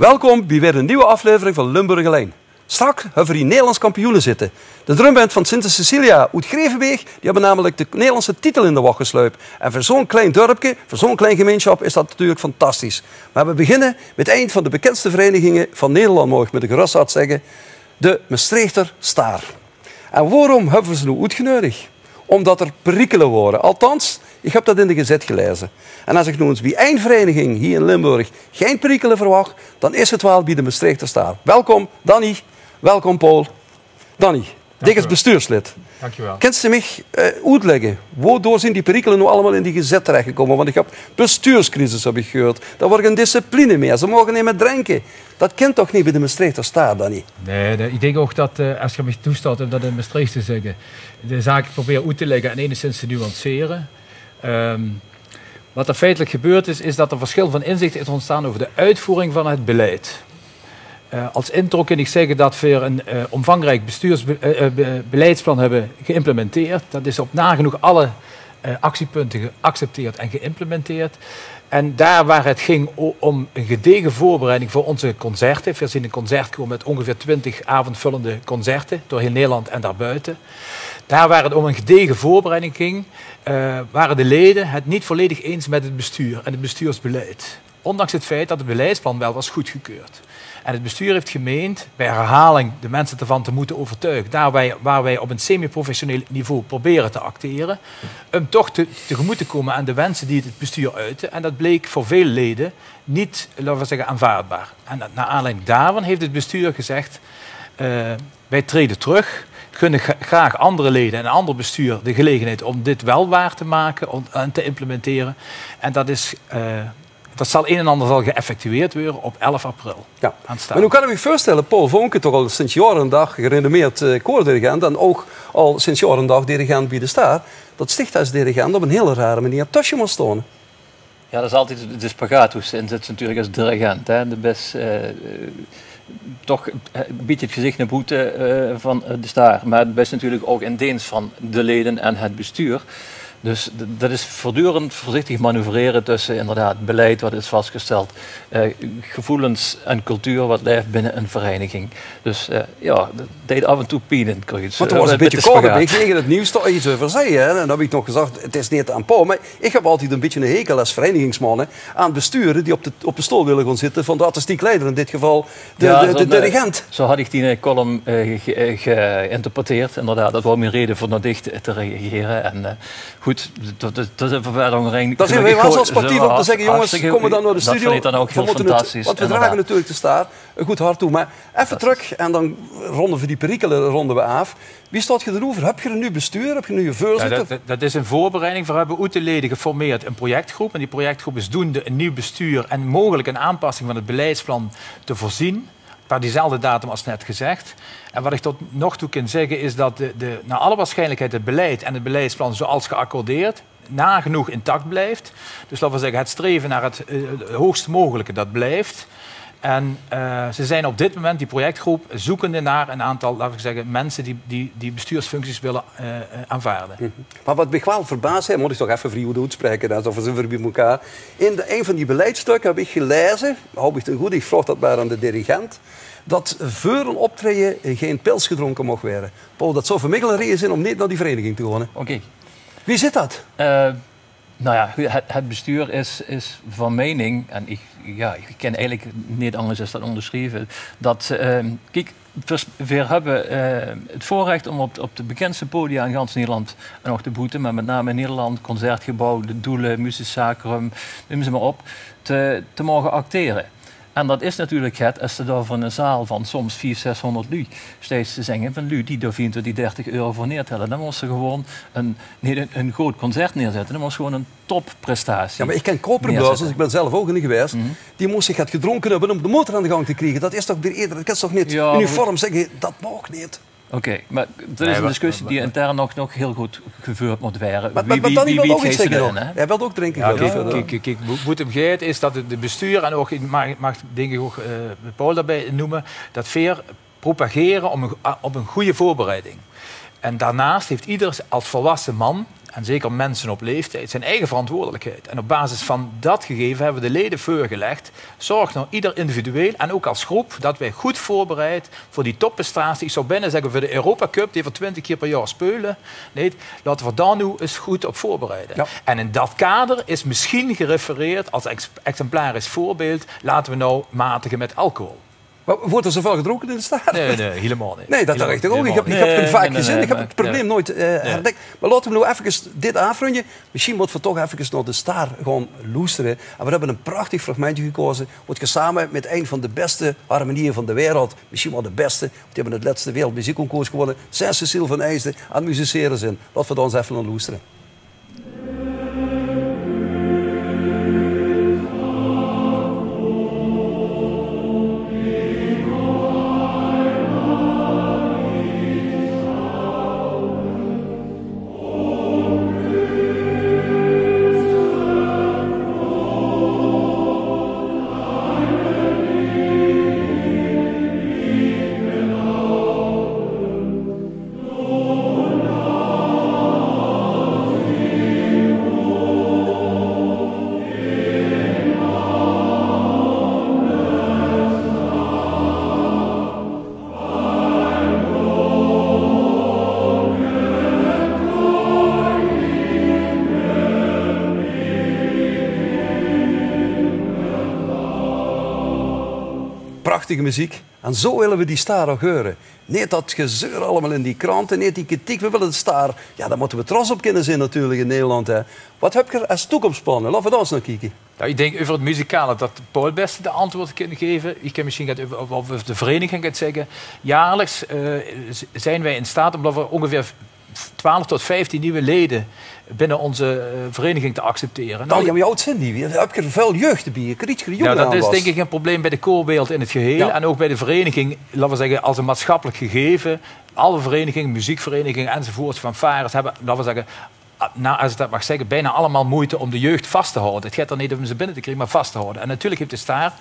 Welkom bij weer een nieuwe aflevering van Limburg Alleen. Straks hebben we hier Nederlands kampioenen zitten. De drumband van Sint Cecilia uit Grevenbeek die hebben namelijk de Nederlandse titel in de wacht gesleept. En voor zo'n klein dorpje, voor zo'n klein gemeenschap is dat natuurlijk fantastisch. Maar we beginnen met een van de bekendste verenigingen van Nederland, mag ik met de gerustheid zeggen, de Maastrichter Staar. En waarom hebben we ze nu uitgenodigd? Omdat er perikelen worden. Althans, ik heb dat in de gezet gelezen. En als ik nu eens bij één vereniging hier in Limburg geen perikelen verwacht, dan is het wel bij de Maastrichter Staar. Welkom Danny, welkom Paul. Danny, dik is bestuurslid. Dankjewel. Kunt je mij uitleggen, waardoor zijn die perikelen nu allemaal in die gezet terechtgekomen? Want ik heb bestuurscrisis heb ik gehoord. Daar wordt geen discipline meer. Ze mogen niet meer drinken. Dat kent toch niet bij de Maastrichter Staar, Danny? Nee, ik denk ook dat, als je me toestaat om dat in Maastricht te zeggen, de zaak probeer uit te leggen en enigszins te nuanceren. Wat er feitelijk gebeurd is dat er verschil van inzicht is ontstaan over de uitvoering van het beleid. Als intro kan ik zeggen dat we een omvangrijk beleidsplan hebben geïmplementeerd. Dat is op nagenoeg alle actiepunten geaccepteerd en geïmplementeerd. En daar waar het ging om een gedegen voorbereiding voor onze concerten. We zien een concertkoor met ongeveer 20 avondvullende concerten door heel Nederland en daarbuiten. Daar waar het om een gedegen voorbereiding ging, waren de leden het niet volledig eens met het bestuur en het bestuursbeleid. Ondanks het feit dat het beleidsplan wel was goedgekeurd. En het bestuur heeft gemeend bij herhaling de mensen ervan te moeten overtuigen. Daar waar wij op een semi-professioneel niveau proberen te acteren. Om toch tegemoet te komen aan de wensen die het bestuur uiten. En dat bleek voor veel leden niet, laten we zeggen, aanvaardbaar. En naar aanleiding daarvan heeft het bestuur gezegd, wij treden terug. Gunnen graag andere leden en een ander bestuur de gelegenheid om dit wel waar te maken en te implementeren. En dat zal een en ander zal geëffectueerd worden op 11 april. Ja. Maar hoe kan ik me voorstellen, Paul Vonke, toch al sinds jaren dag gerenommeerd koordirigent en ook al sinds jaren dag dirigent bij de Staar, dat stichthuisdirigent op een hele rare manier tussen moet staan. Ja, dat is altijd de spagaat hoe in zit natuurlijk als dirigent. Hè. De best, toch biedt het gezicht naar boete van de Staar. Maar het best natuurlijk ook in dienst van de leden en het bestuur. Dus dat is voortdurend voorzichtig manoeuvreren tussen inderdaad beleid wat is vastgesteld, gevoelens en cultuur wat leeft binnen een vereniging. Dus ja, dat deed af en toe pijn in het. Maar het was een beetje koud. Ik ging in het nieuws toch iets over zeggen. En dan heb ik nog gezegd, het is niet aan Paul. Maar ik heb altijd een beetje een hekel als verenigingsmannen aan besturen die op de stoel willen gaan zitten van de artistiek leider, in dit geval de dirigent. Zo had ik die column geïnterpreteerd. Inderdaad, dat was mijn reden voor naar dicht te reageren. En goed, dat is een verwijdering. Dat is weer wel zo sportief om te zeggen, jongens, kom dan naar de studio. Dat vind ik dan ook heel fantastisch. Want we dragen natuurlijk de Staar een goed hart toe. Maar even terug en dan ronden we die perikelen af. Wie staat je erover? Heb je er nu bestuur? Heb je nu je voorzitter? Ja, dat is een voorbereiding. We hebben uit de leden geformeerd een projectgroep. En die projectgroep is doende een nieuw bestuur en mogelijk een aanpassing van het beleidsplan te voorzien. Per diezelfde datum als net gezegd. En wat ik tot nog toe kan zeggen is dat naar alle waarschijnlijkheid het beleid en het beleidsplan zoals geaccordeerd nagenoeg intact blijft. Dus laten we zeggen, het streven naar het hoogst mogelijke, dat blijft. En ze zijn op dit moment, die projectgroep, zoekende naar een aantal, laten we zeggen, mensen die bestuursfuncties willen aanvaarden. Maar wat me wel verbaasd, moet ik toch even vrij uitspreken, alsof we zijn bij elkaar. In een van die beleidsstukken heb ik gelezen, hou ik het goed, ik vroeg dat maar aan de dirigent, dat voor een optreden geen pils gedronken mocht worden. Paul, dat zou voor mij een reden zijn om niet naar die vereniging te gaan. Oké. Wie zit dat? Nou ja, het bestuur is van mening, en ik ken eigenlijk niet anders dan dat onderschreven, dat, kijk, we hebben het voorrecht om op de bekendste podia in gans Nederland en ook de boete, maar met name in Nederland, Concertgebouw, de Doelen, Musisch Sacrum, noem ze maar op, te mogen acteren. En dat is natuurlijk het, als ze daar van een zaal van soms 400, 600 lui steeds te zeggen van lui die daar 24, 30 euro voor neertellen. Dan moest ze gewoon een groot concert neerzetten. Dan moest gewoon een topprestatie. Ja, maar ik ken koperblazers, ik ben zelf ook niet geweest. Die moest zich het gedronken hebben om de motor aan de gang te krijgen. Dat is toch weer eerder, dat kan toch niet uniform zeggen, dat mag niet. Oké, maar dat is een discussie die intern nog heel goed gevoerd moet worden. Maar Danny wil ook iets zeggen. Hij wil ook drinken. Ja, kijk, wat hem gaat is dat het bestuur, en ook, mag denk ik ook Paul daarbij noemen, dat veer propageren op een goede voorbereiding. En daarnaast heeft ieder als volwassen man en zeker mensen op leeftijd, zijn eigen verantwoordelijkheid. En op basis van dat gegeven hebben we de leden voorgelegd. Zorg nou ieder individueel en ook als groep dat wij goed voorbereid voor die topprestatie. Ik zou bijna zeggen voor de Europa Cup, die we 20 keer per jaar spelen. Nee, laten we daar nu eens goed op voorbereiden. Ja. En in dat kader is misschien gerefereerd als exemplarisch voorbeeld, laten we nou matigen met alcohol. Wordt er zoveel gedronken in de staat? Nee, helemaal niet. Nee, dat dacht ik ook. Ik heb het vaak gezien. Ik heb het probleem nooit herdenkt. Maar laten we nou even dit afronden. Misschien moeten we toch even naar de staar gaan loesteren. En we hebben een prachtig fragmentje gekozen. Wordt samen met een van de beste harmonieën van de wereld. Misschien wel de beste. Die hebben het laatste wereldmuziekconcours gewonnen. Saint-Cécile van Eijsden aan het musiceren zijn. Laten we dan eens even naar loesteren. Prachtige muziek. En zo willen we die staar ook horen. Niet dat gezeur allemaal in die kranten, niet die kritiek. We willen de staar. Ja, daar moeten we trots op kunnen zijn natuurlijk in Nederland. Hè. Wat heb je als toekomstplannen? Laten we daar eens naar kijken. Nou, ik denk over het muzikale dat Paul het beste de antwoord kan geven. Ik kan misschien over de vereniging gaat zeggen. Jaarlijks zijn wij in staat, omdat we ongeveer 12 tot 15 nieuwe leden binnen onze vereniging te accepteren. Nou, ja, maar oud zijn die? Heb je veel jeugd erbij? Ja, dat is denk ik een probleem bij de koorwereld in het geheel. Ja. En ook bij de vereniging, laten we zeggen, als een maatschappelijk gegeven. Alle verenigingen, muziekverenigingen enzovoorts, fanfares hebben, laten we zeggen, nou, als ik dat mag zeggen, bijna allemaal moeite om de jeugd vast te houden. Het gaat er niet om ze binnen te krijgen, maar vast te houden. En natuurlijk heeft de staar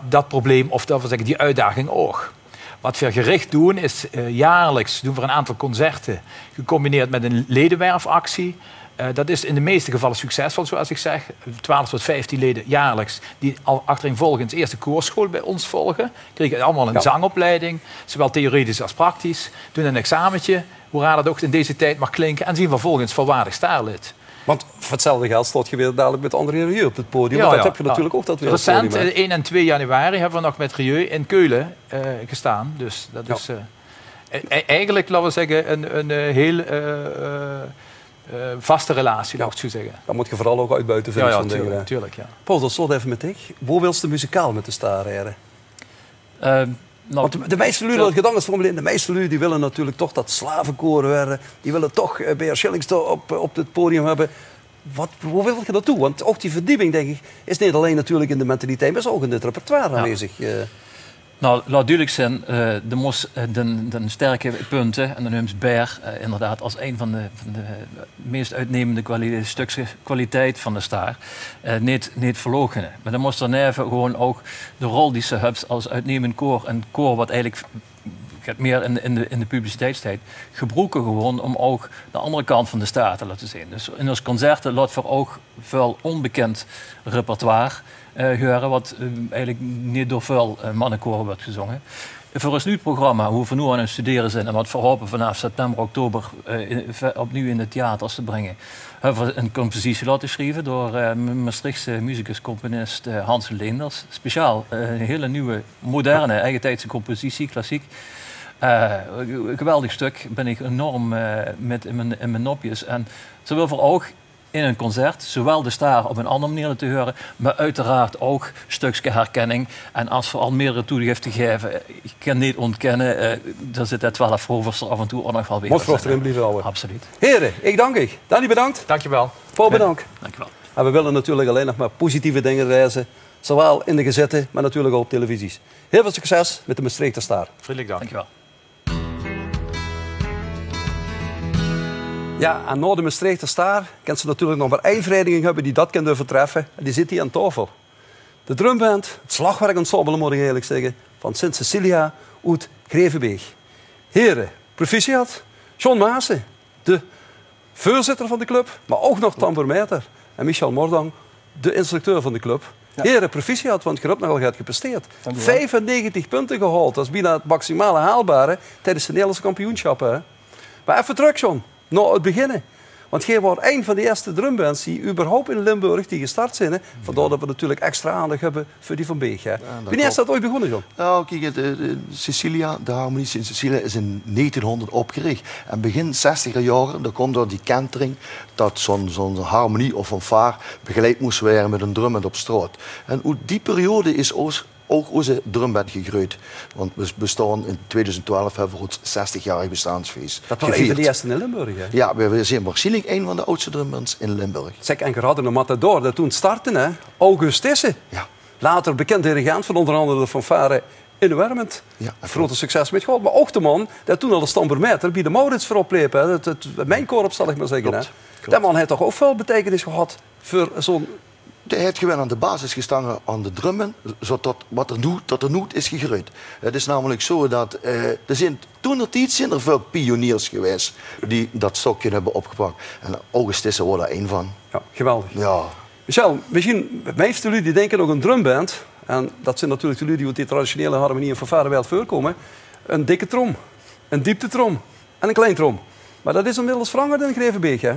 dat probleem, of dat we zeggen, die uitdaging ook. Wat we gericht doen, is jaarlijks doen we een aantal concerten gecombineerd met een ledenwerfactie. Dat is in de meeste gevallen succesvol, zoals ik zeg. 12 tot 15 leden jaarlijks die al achtereenvolgens eerste koorschool bij ons volgen. Kregen allemaal een zangopleiding, zowel theoretisch als praktisch. Doen een examentje, hoe raar dat ook in deze tijd mag klinken. En zien vervolgens volwaardig staarlid. Want voor hetzelfde geld stond je weer dadelijk met André Rieu op het podium. Ja, dat heb je natuurlijk ook dat weer. Recent, 1 en 2 januari, hebben we nog met Rieu in Keulen gestaan. Dus dat is eigenlijk, laten we zeggen, een heel vaste relatie, laat ik het zo zeggen. Dan moet je vooral ook uitbuiten vinden van dingen. Natuurlijk, ja. Paul, dat slot even met ik. Hoe wil je de muzikaal met de staar rijden? Want de meeste lui, dat gedacht is formuleer, de meeste lui die willen natuurlijk toch dat slavenkoor werden. Die willen toch B.R. Schillings op het podium hebben. Hoe wil je dat doen? Want ook die verdieping, denk ik, is niet alleen natuurlijk in de mentaliteit, maar is ook in het repertoire aanwezig. Nou, laat duidelijk zijn, de sterke punten, en dan noemt Ber inderdaad als een van de meest uitnemende stukjes kwaliteit van de staar, niet verloochenen. Maar dan moest er even gewoon ook de rol die ze hebben als uitnemend koor, een koor wat eigenlijk gaat meer in de publiciteitstijd, gebruiken gewoon om ook de andere kant van de staar te laten zien. Dus in ons concerten laten we ook veel onbekend repertoire horen, wat eigenlijk niet door veel mannenkoren wordt gezongen. Voor ons nu programma, hoe we nu aan het studeren zijn en wat we hopen vanaf september, oktober opnieuw in de theaters te brengen, hebben we een compositie laten schrijven door Maastrichtse muzikus-componist Hans Leenders. Speciaal een hele nieuwe, moderne, eigentijdse compositie, klassiek. Een geweldig stuk, ben ik enorm met in mijn nopjes. En zowel voor oog in een concert, zowel de staar op een andere manier te horen, maar uiteraard ook stukje herkenning. En als we al meerdere toegiften geven, ik kan niet ontkennen, er zitten 12 rovers er af en toe ook nog wel weer. Moet erin blijven houden. Absoluut. Heren, ik dank u. Danny, bedankt. Dankjewel. Paul, bedankt. Dankjewel. En we willen natuurlijk alleen nog maar positieve dingen reizen. Zowel in de gezette, maar natuurlijk ook op televisies. Heel veel succes met de Maastrichter Staar. Vriendelijk dank. Dankjewel. Ja, en na de Maastrichter Staar kan ze natuurlijk nog maar één vereniging hebben die dat kan durven treffen. En die zit hier aan tafel. De drumband, het slagwerkensemble moet ik eerlijk zeggen, van Sint Cecilia uit Grevenbeek. Heren, proficiat. John Maassen, de voorzitter van de club, maar ook nog tambourmeester. En Michel Mordang, de instructeur van de club. Ja. Heren, proficiat, want je hebt nogal gaat gepresteerd. 95 punten gehaald, dat is bijna het maximale haalbare tijdens de Nederlandse kampioenschappen. Hè? Maar even terug, John, naar het beginnen. Want jij was een van de eerste drumbands die überhaupt in Limburg die gestart zijn. Hè? Vandaar dat we natuurlijk extra aandacht hebben voor die van Beeg. Hè? Ja, wanneer is dat ooit begonnen, John? Nou, kijk, Cecilia, de Harmonie in Cecilia is in 1900 opgericht. En begin 60er jaren, dan komt door die kentering dat zo'n harmonie of fanfare begeleid moest worden met een drumband op straat. En uit die periode is ook onze drumband gegroeid. Want we bestaan in 2012 hebben we het 60-jarig bestaansfeest. Dat was een van de eerste in Limburg, hè? Ja, we zijn waarschijnlijk een van de oudste drumbands in Limburg. Zeg, en geraden naar Matador, dat toen startte, hè? August Tisse. Ja. Later bekend dirigent van onder andere de fanfare in Werment. Ja, grote succes met gehad. Maar ook de man dat toen al de stambourmeester bij de Maurits voorop leep. Het mijnkorps, zal ik maar zeggen. Klopt. Dat man heeft toch ook veel betekenis gehad voor zo'n... Hij heeft gewoon aan de basis gestaan aan de drummen, zodat wat er nu tot er nu is gegroeid. Het is namelijk zo dat toen zijn er veel pioniers geweest die dat stokje hebben opgepakt. En August Tisse wordt daar één van. Ja, geweldig. Ja. Michel, misschien meeste jullie die denken nog een drumband. En dat zijn natuurlijk jullie die uit die traditionele harmonie en fanfarewereld voorkomen. Een dikke trom, een dieptetrom en een klein trom. Maar dat is inmiddels veranderd in Grevenbeek, hè?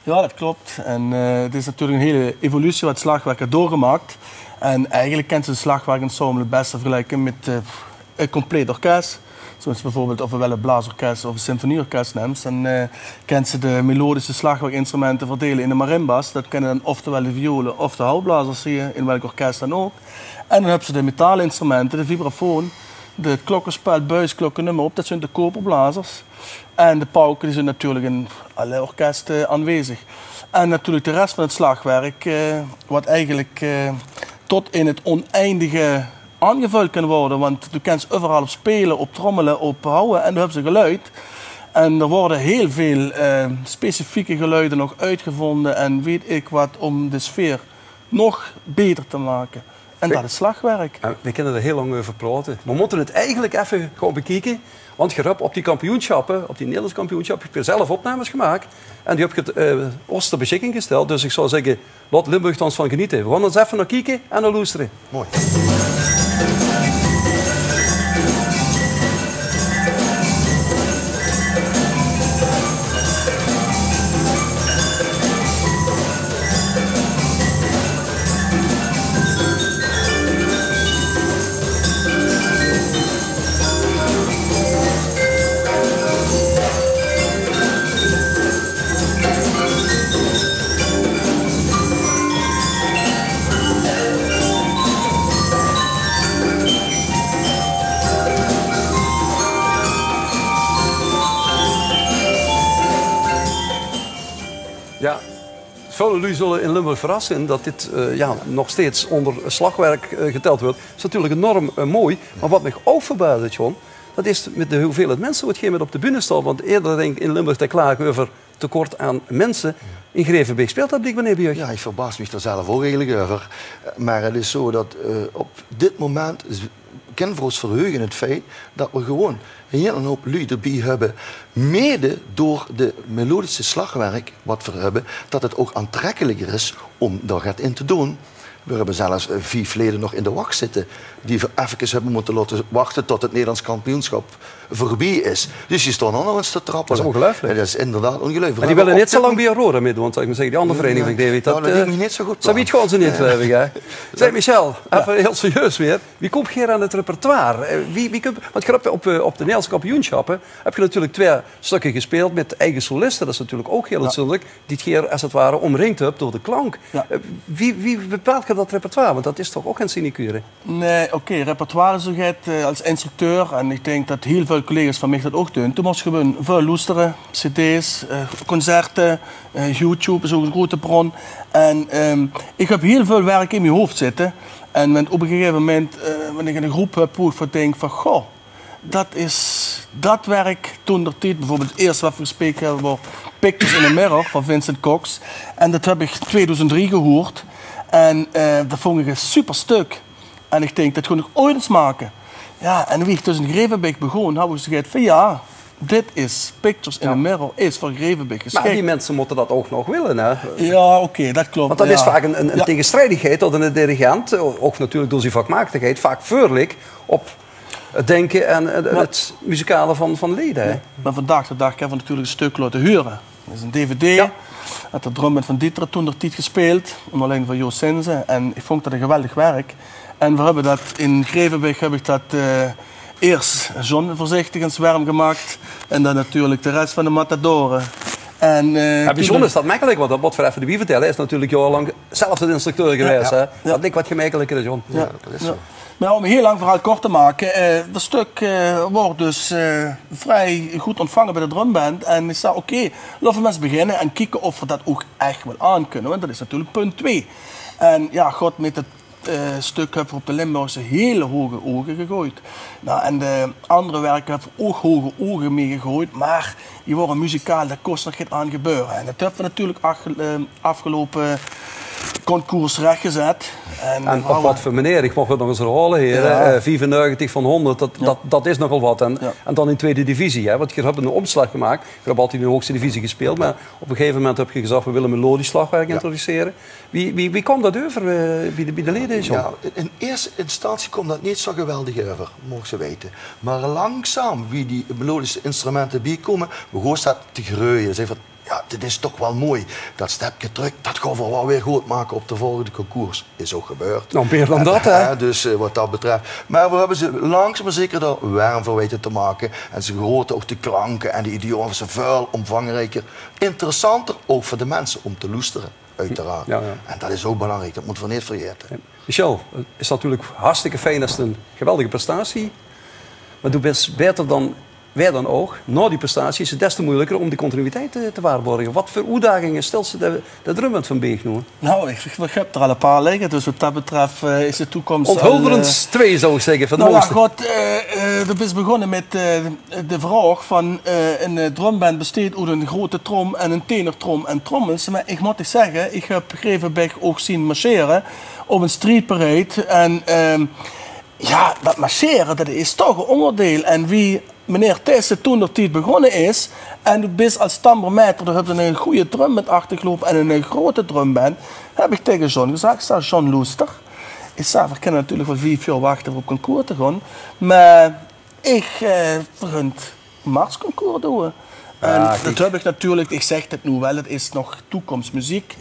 Ja, dat klopt. En het is natuurlijk een hele evolutie wat slagwerk heeft doorgemaakt. En eigenlijk kent ze een slagwerkensemble het beste vergelijken met een compleet orkest. Zoals bijvoorbeeld of we wel een blaasorkest of een symfonieorkest neemt. Dan kent ze de melodische slagwerkinstrumenten verdelen in de marimbas. Dat kennen dan oftewel de violen of de houtblazers hier, in welk orkest dan ook. En dan hebben ze de metalinstrumenten, de vibrafoon, de klokkenspel, buisklokken, noem maar op. Dat zijn de koperblazers. En de pauken die zijn natuurlijk in alle orkesten aanwezig. En natuurlijk de rest van het slagwerk, wat eigenlijk tot in het oneindige aangevuld kan worden. Want je kunt ze overal op spelen, op trommelen, op houden en dan hebben ze geluid. En er worden heel veel specifieke geluiden nog uitgevonden en weet ik wat om de sfeer nog beter te maken. En dat is slagwerk. We kunnen er heel lang over praten. We moeten het eigenlijk even gaan bekijken. Want je hebt op die kampioenschappen, op die Nederlandse kampioenschappen, heb je zelf opnames gemaakt. En die heb je ons ter beschikking gesteld. Dus ik zou zeggen, laat Limburg ons van genieten. We gaan eens even naar kijken en naar luisteren. Mooi. Ja, veel jullie zullen in Limburg verrassen dat dit nog steeds onder slagwerk geteld wordt. Dat is natuurlijk enorm mooi. Maar wat me ook verbaast, John, dat is met de hoeveelheid mensen wat geen op de bühne staat. Want eerder denk ik in Limburg te klagen over tekort aan mensen. In Grevenbeek speelt dat blijkbaar niet bij jullie. Ja, ik verbaas me er zelf ook eigenlijk over. Maar het is zo dat op dit moment kennen we ons verheugen het feit dat we gewoon een hele hoop lui erbij hebben. Mede door de melodische slagwerk wat we hebben, dat het ook aantrekkelijker is om daar wat in te doen. We hebben zelfs 4 leden nog in de wacht zitten die we even hebben moeten laten wachten tot het Nederlands kampioenschap voorbij is. Dus je staat nog eens te trappen. Dat is ongelooflijk. Dat is inderdaad ongelooflijk. En die willen net zo lang bij Aurora meedoen, want ik moet zeggen, die andere vereniging van David, dat denk ik niet zo goed. Zo gaan ze niet hebben, hè? Zeg Michel, even heel serieus weer. Wie komt hier aan het repertoire? Want je hebt op de Nederlandse kampioenschappen heb je natuurlijk 2 stukken gespeeld met eigen solisten. Dat is natuurlijk ook heel uitzonderlijk. Die het hier als het ware omringd hebt door de klank. Ja. Wie bepaalt je dat repertoire? Want dat is toch ook een sinecure? Nee, oké, repertoire zo gaat als instructeur. En ik denk dat heel veel collega's van mij dat ook doen. Toen moest je gewoon veel luisteren, cd's, concerten, YouTube is ook een grote bron. En ik heb heel veel werk in mijn hoofd zitten. En op een gegeven moment, wanneer ik in een groep heb, hoe ik denk van, goh, dat werk toen der tijd, bijvoorbeeld het eerste wat we gespeeld hebben, was Pictures in a Mirror van Vincent Cox. En dat heb ik 2003 gehoord. En dat vond ik een super stuk. En ik denk, dat ga ik ooit eens maken. Ja, en wie ik dus in Grevenbeek begon, had ik gezegd van ja, dit is Pictures in the Mirror, is voor Grevenbeek geschikt. Maar die mensen moeten dat ook nog willen, hè? Ja, oké, dat klopt. Want dat is vaak een tegenstrijdigheid dat een dirigent, ook natuurlijk door zijn vakmatigheid, vaak voorlijk op het denken en het muzikale van leden. Hè? Maar vandaag de dag hebben we natuurlijk een stuk laten huren. Dat is een DVD. Ja. Met de drumband van Dieter toen de tijd gespeeld, onder leiding van Joost Sinze. En ik vond dat een geweldig werk. En we hebben dat in Grevenbeek heb ik dat eerst John voorzichtig en zwerm gemaakt. En dan natuurlijk de rest van de matadoren. En, bijzonder is dat makkelijk, want dat wordt voor even de wie vertellen. Hij is natuurlijk jarenlang zelf de instructeur geweest. Hè? Dat lijkt wat gemakkelijker, John. Ja, dat is zo. Maar om een heel lang verhaal kort te maken, dat stuk wordt dus vrij goed ontvangen bij de drumband. En ik zei, oké, laten we mensen beginnen en kijken of we dat ook echt wel aan kunnen. Want dat is natuurlijk punt 2. En ja, God, met het stuk hebben we op de Limburgse hele hoge ogen gegooid. Nou, en de andere werken hebben we ook hoge ogen mee gegooid. Maar die worden muzikaal, daar kost nog geen aan gebeuren. En dat hebben we natuurlijk afgelopen concours rechtgezet. En op wat voor meneer, ik mag het nog eens herhalen, heren. 95 van 100, dat is nogal wat. En dan in tweede divisie, hè? Want je hebt een omslag gemaakt. Je hebt altijd in de hoogste divisie gespeeld, maar op een gegeven moment heb je gezegd, we willen melodisch slagwerk introduceren. Wie kwam dat over bij de leden, John? Ja, in eerste instantie komt dat niet zo geweldig over, mogen ze weten. Maar langzaam, wie die melodische instrumenten bijkomen, begon dat te groeien. Ze van, ja, dit is toch wel mooi. Dat stapje terug, dat gaan we wel weer goed maken op de volgende concours. Is ook gebeurd. Nou, meer dan dat, hè? Dus wat dat betreft. Maar we hebben ze langzaam maar zeker er warm voor weten te maken. En ze groten ook de klanken en de idiomen zijn veel omvangrijker. Interessanter, ook voor de mensen, om te loesteren, uiteraard. Ja. En dat is ook belangrijk, dat moeten we niet vergeten. Ja. Michel, het is natuurlijk hartstikke fijn, dat is een geweldige prestatie. Maar doe best beter dan wij dan ook. Na die prestatie is het des te moeilijker om die continuïteit te waarborgen. Wat voor uitdagingen stelt ze de drumband van Beek nu? Nou, ik heb er al een paar liggen, dus wat dat betreft is de toekomst... Onthulderend 2 zou ik zeggen, van de mooiste. Het is begonnen met de vraag van een drumband besteedt uit een grote trom en een tenortrom en trommels. Maar ik moet zeggen, ik heb Grevenbeek ook zien marcheren op een street parade. En ja, dat marcheren, dat is toch een onderdeel. En wie meneer Thijssen toen de tijd begonnen is, en du bent als tambourmeter, daar heb je een goede drumband achtergelopen en een grote drumband, heb ik tegen John gezegd, ik zei, John Loester, ik zei, we kunnen natuurlijk wel 4 jaar wachten om op concours te gaan, maar ik vergunt marsconcours doen. En dat heb ik natuurlijk, ik zeg het nu wel, het is nog toekomstmuziek.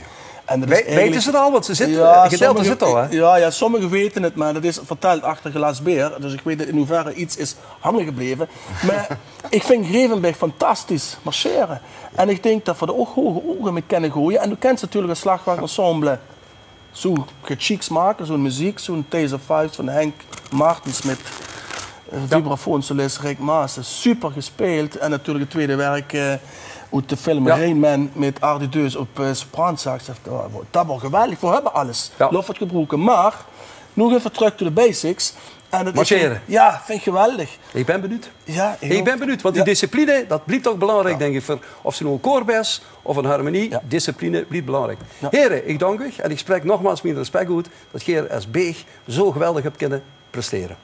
Weten ze het al? Want ze zitten, gedeelte zit al, hè? Ja, sommigen weten het, maar dat is verteld achter glas beer. Dus ik weet in hoeverre iets is hangen gebleven. Maar ik vind Grevenbeek fantastisch marcheren. En ik denk dat we er ook hoge ogen mee kunnen gooien. En u kent natuurlijk een slagwerkensemble. Zo gechiks maken, zo'n muziek, zo'n Taser Fives van Henk Martens met vibrafoonsolist Rick Maas. Super gespeeld. En natuurlijk het tweede werk uit de film Rain Man met Ardi Deus op sopraansax. Dat was geweldig, we hebben alles. Lof het gebroken. Maar, nog even terug to de basics. Marcheren. Ja, vind ik geweldig. Ik ben benieuwd. Ja, ik ben benieuwd, want die discipline, dat blijft ook belangrijk, denk ik. Voor of ze nou een koorbes of een harmonie, discipline blijft belangrijk. Ja. Heren, ik dank u en ik spreek nogmaals met respect uit dat Geer als Beeg zo geweldig hebt kunnen presteren.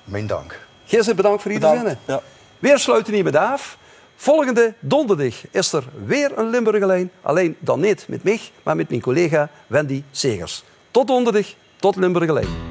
Mijn dank. Geer, bedankt voor ieder zinnen. Ja. Weer sluiten we hiermee af. Volgende donderdag is er weer een Limburgerlijn. Alleen dan niet met mij, maar met mijn collega Wendy Segers. Tot donderdag, tot Limburgerlijn.